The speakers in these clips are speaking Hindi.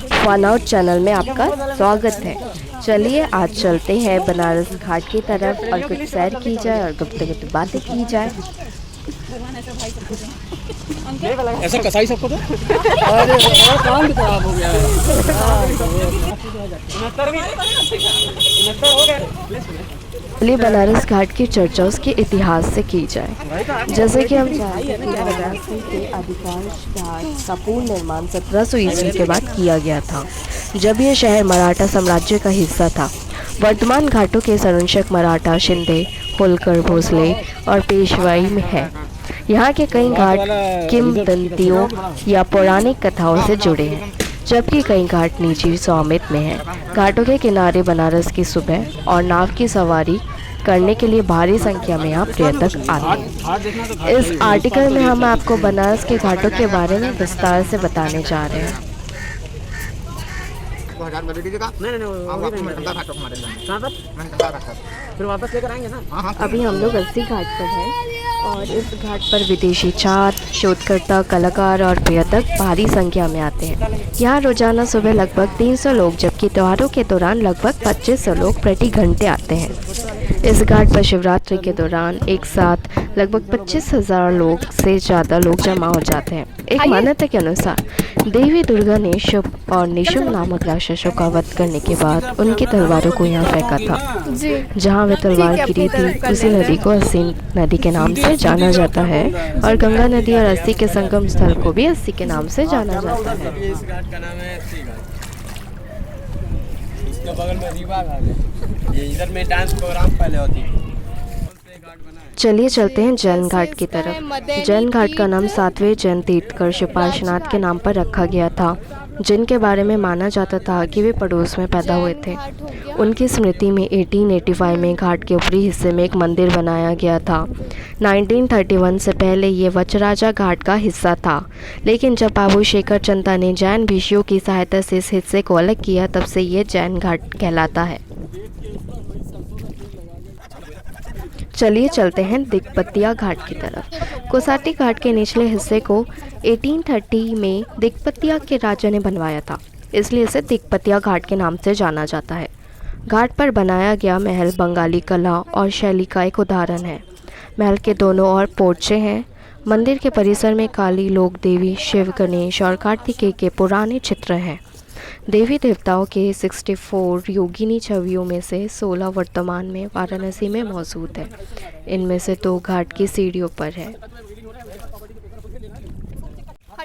फन आउट चैनल में आपका स्वागत है। चलिए आज चलते हैं बनारस घाट की तरफ और कुछ सैर की जाए और गुप्त बातें की जाए। ऐसा कसाई सबको तो अरे काम भी खराब हो गया है। चलिए बनारस घाट की चर्चा उसके इतिहास से की जाए। जैसे कि हम जानते हैं कि वाराणसी के अधिकांश घाट का पूर्ण निर्माण 1700 ईस्वी के बाद किया गया था, जब यह शहर मराठा साम्राज्य का हिस्सा था। वर्तमान घाटों के संरक्षक मराठा, शिंदे, होलकर, भोसले और पेशवाई में है। यहाँ के कई घाट किंवदंतियों या पौराणिक कथाओं से जुड़े हैं, जबकि कई घाट निजी स्वामित्व में हैं। घाटों के किनारे बनारस की सुबह और नाव की सवारी करने के लिए भारी संख्या में यहाँ पर्यटक आते हैं। इस आर्टिकल में हम आपको बनारस के घाटों के बारे में विस्तार से बताने जा रहे हैं। फिर वापस लेकर आएंगे ना। अभी हम लोग 80 घाट पर हैं और इस घाट पर विदेशी छात्र, शोधकर्ता, कलाकार और पर्यटक भारी संख्या में आते हैं। यहाँ रोजाना सुबह लगभग 300 लोग, जबकि त्योहारों के दौरान लगभग 2500 लोग प्रति घंटे आते हैं। इस घाट पर शिवरात्रि के दौरान एक साथ लगभग 25,000 लोग से ज़्यादा लोग जमा हो जाते हैं। एक मान्यता के अनुसार देवी दुर्गा ने शुभ और निशुंभ नामक राक्षसों का वध करने के बाद उनकी तलवारों को यहाँ फेंका था। जहाँ वे तलवार गिरी थी, उसी नदी को अस्सी नदी के नाम से जाना जाता है और गंगा नदी और अस्सी के संगम स्थल को भी अस्सी के नाम से जाना जाता है। इस घाट का नाम है अस्सी घाट। इसके बगल में रीवा घाट है। ये इधर में डांस प्रोग्राम पहले होती थी। चलिए चलते हैं जैन घाट की तरफ। जैन घाट का नाम 7वें जैन तीर्थकर श्री पार्श्वनाथ के नाम पर रखा गया था, जिनके बारे में माना जाता था कि वे पड़ोस में पैदा हुए थे। उनकी स्मृति में 1885 में घाट के ऊपरी हिस्से में एक मंदिर बनाया गया था। 1931 से पहले ये वचराजा घाट का हिस्सा था, लेकिन जब बाबू शेखर चंदा ने जैन भिक्षुओं की सहायता से इस हिस्से को अलग किया, तब से ये जैन घाट कहलाता है। चलिए चलते हैं दिग्पतिया घाट की तरफ। कोसाटी घाट के निचले हिस्से को 1830 में दिग्पतिया के राजा ने बनवाया था, इसलिए इसे दिग्पतिया घाट के नाम से जाना जाता है। घाट पर बनाया गया महल बंगाली कला और शैली का एक उदाहरण है। महल के दोनों ओर पोर्चे हैं। मंदिर के परिसर में काली, लोक देवी, शिव, गणेश और कार्तिकेय के पुराने चित्र हैं। देवी देवताओं के 64 योगिनी छवियों में से 16 वर्तमान में वाराणसी में मौजूद है। इनमें से 2 घाट की सीढ़ियों पर है।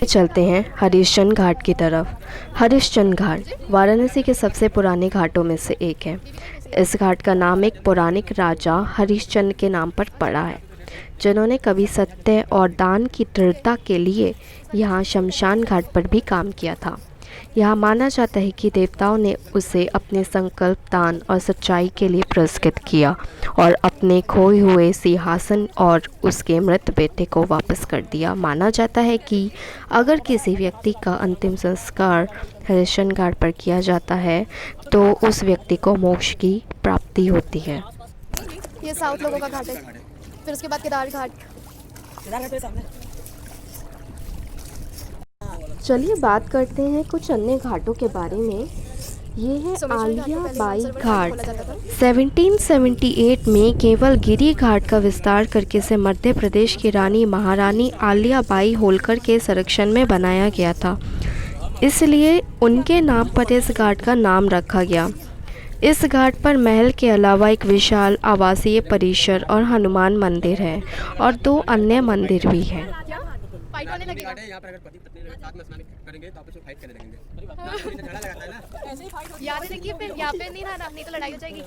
चलते हैं हरिश्चंद्र घाट की तरफ। हरिश्चंद्र घाट वाराणसी के सबसे पुराने घाटों में से एक है। इस घाट का नाम एक पौराणिक राजा हरिश्चंद्र के नाम पर पड़ा है, जिन्होंने कभी सत्य और दान की दृढ़ता के लिए यहाँ शमशान घाट पर भी काम किया था। यहाँ माना जाता है कि देवताओं ने उसे अपने संकल्प, दान और सच्चाई के लिए पुरस्कृत किया और अपने खोए हुए सिंहासन और उसके मृत बेटे को वापस कर दिया। माना जाता है कि अगर किसी व्यक्ति का अंतिम संस्कार हरिश्चंद्र घाट पर किया जाता है तो उस व्यक्ति को मोक्ष की प्राप्ति होती है। ये साउथ लोगों का घाट है। फिर उसके बाद केदार घाट। चलिए बात करते हैं कुछ अन्य घाटों के बारे में। ये है आलिया बाई घाट। 1778 में केवल गिरी घाट का विस्तार करके इसे मध्य प्रदेश की रानी महारानी आलिया बाई होलकर के संरक्षण में बनाया गया था, इसलिए उनके नाम पर इस घाट का नाम रखा गया। इस घाट पर महल के अलावा एक विशाल आवासीय परिसर और हनुमान मंदिर है और 2 अन्य मंदिर भी हैं। फाइट होने लगेगा। यहाँ पर अगर पति पत्नी साथ में स्नान करेंगे तो आपस में फाइट करने लगेंगे। झगड़ा लगाता है ना। ऐसे ही फाइट याद रखिए, फिर यहाँ पे नहीं रहना, नहीं तो लड़ाई हो जाएगी।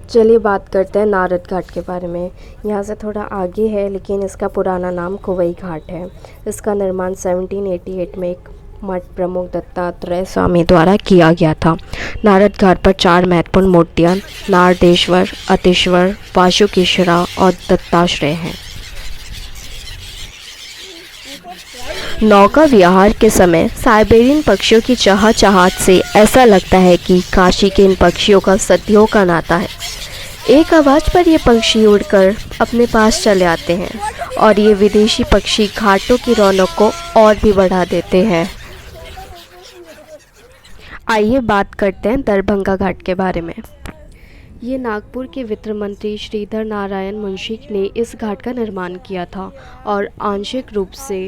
चलिए बात करते हैं नारद घाट के बारे में। यहाँ से थोड़ा आगे है, लेकिन इसका पुराना नाम कुवई घाट है। इसका निर्माण 1788 में एक मठ प्रमुख दत्तात्रेय स्वामी द्वारा किया गया था। नारद घाट पर 4 महत्वपूर्ण मूर्तियाँ नारदेश्वर, अतीश्वर, वासुकीश्वरा और दत्ताश्रय हैं। नौका विहार के समय साइबेरियन पक्षियों की चहचहाहट से ऐसा लगता है कि काशी के इन पक्षियों का सदियों का नाता है। एक आवाज़ पर ये पक्षी उड़कर अपने पास चले आते हैं और ये विदेशी पक्षी घाटों की रौनक को और भी बढ़ा देते हैं। आइए बात करते हैं दरभंगा घाट के बारे में। ये नागपुर के वित्त मंत्री श्रीधर नारायण मुंशी ने इस घाट का निर्माण किया था और आंशिक रूप से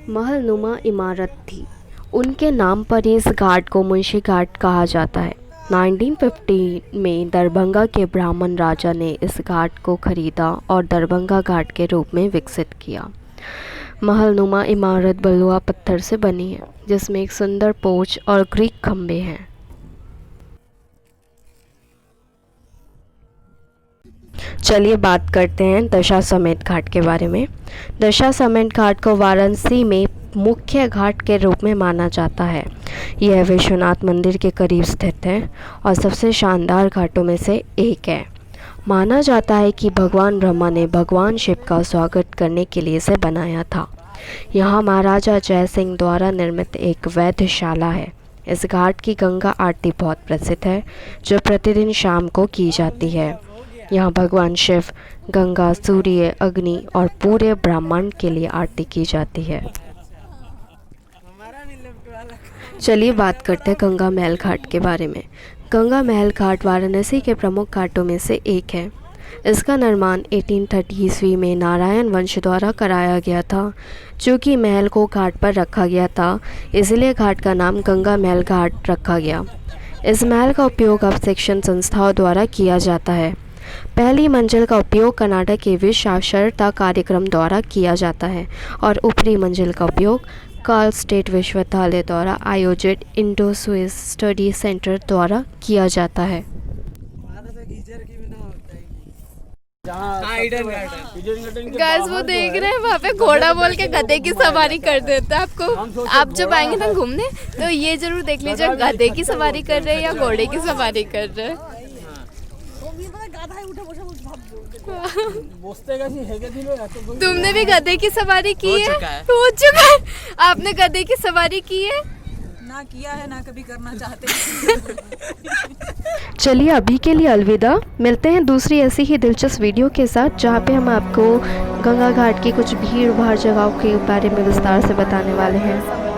महलनुमा इमारत थी। उनके नाम पर इस घाट को मुंशी घाट कहा जाता है। 1950 में दरभंगा के ब्राह्मण राजा ने इस घाट को खरीदा और दरभंगा घाट के रूप में विकसित किया। महलनुमा इमारत बलुआ पत्थर से बनी है, जिसमें एक सुंदर पोर्च और ग्रीक खंभे हैं। चलिए बात करते हैं दशाश्वमेध घाट के बारे में। दशाश्वमेध घाट को वाराणसी में मुख्य घाट के रूप में माना जाता है। यह विश्वनाथ मंदिर के करीब स्थित है और सबसे शानदार घाटों में से एक है। माना जाता है कि भगवान ब्रह्मा ने भगवान शिव का स्वागत करने के लिए इसे बनाया था। यहाँ महाराजा जय सिंह द्वारा निर्मित एक वैधशाला है। इस घाट की गंगा आरती बहुत प्रसिद्ध है, जो प्रतिदिन शाम को की जाती है। यहाँ भगवान शिव, गंगा, सूर्य, अग्नि और पूरे ब्रह्मांड के लिए आरती की जाती है। चलिए बात करते हैं गंगा महल घाट के बारे में। गंगा महल घाट वाराणसी के प्रमुख घाटों में से एक है। इसका निर्माण 1830 ईस्वी में नारायण वंश द्वारा कराया गया था। चूँकि महल को घाट पर रखा गया था, इसलिए घाट का नाम गंगा महल घाट रखा गया। इस महल का उपयोग अब शिक्षण संस्थाओं द्वारा किया जाता है। पहली मंजिल का उपयोग कर्नाटक के विश्व साक्षरता कार्यक्रम द्वारा किया जाता है और ऊपरी मंजिल का उपयोग कार्ल स्टेट विश्वविद्यालय द्वारा आयोजित इंडो स्विस स्टडी सेंटर द्वारा किया जाता है। गाइस वो देख रहे हैं वहाँ पे घोड़ा बोल के गधे की सवारी कर देता है। आपको आप जब आएंगे ना घूमने तो ये जरूर देख लीजिए गधे की सवारी कर रहे हैं या घोड़े की सवारी कर रहे हैं। तुमने भी गधे की सवारी की है? हो चुका है। आपने गधे की सवारी की है? ना किया है, ना कभी करना चाहते हैं। चलिए अभी के लिए अलविदा। मिलते हैं दूसरी ऐसी ही दिलचस्प वीडियो के साथ, जहाँ पे हम आपको गंगा घाट की कुछ भीड़ भाड़ जगहों के बारे में विस्तार से बताने वाले हैं।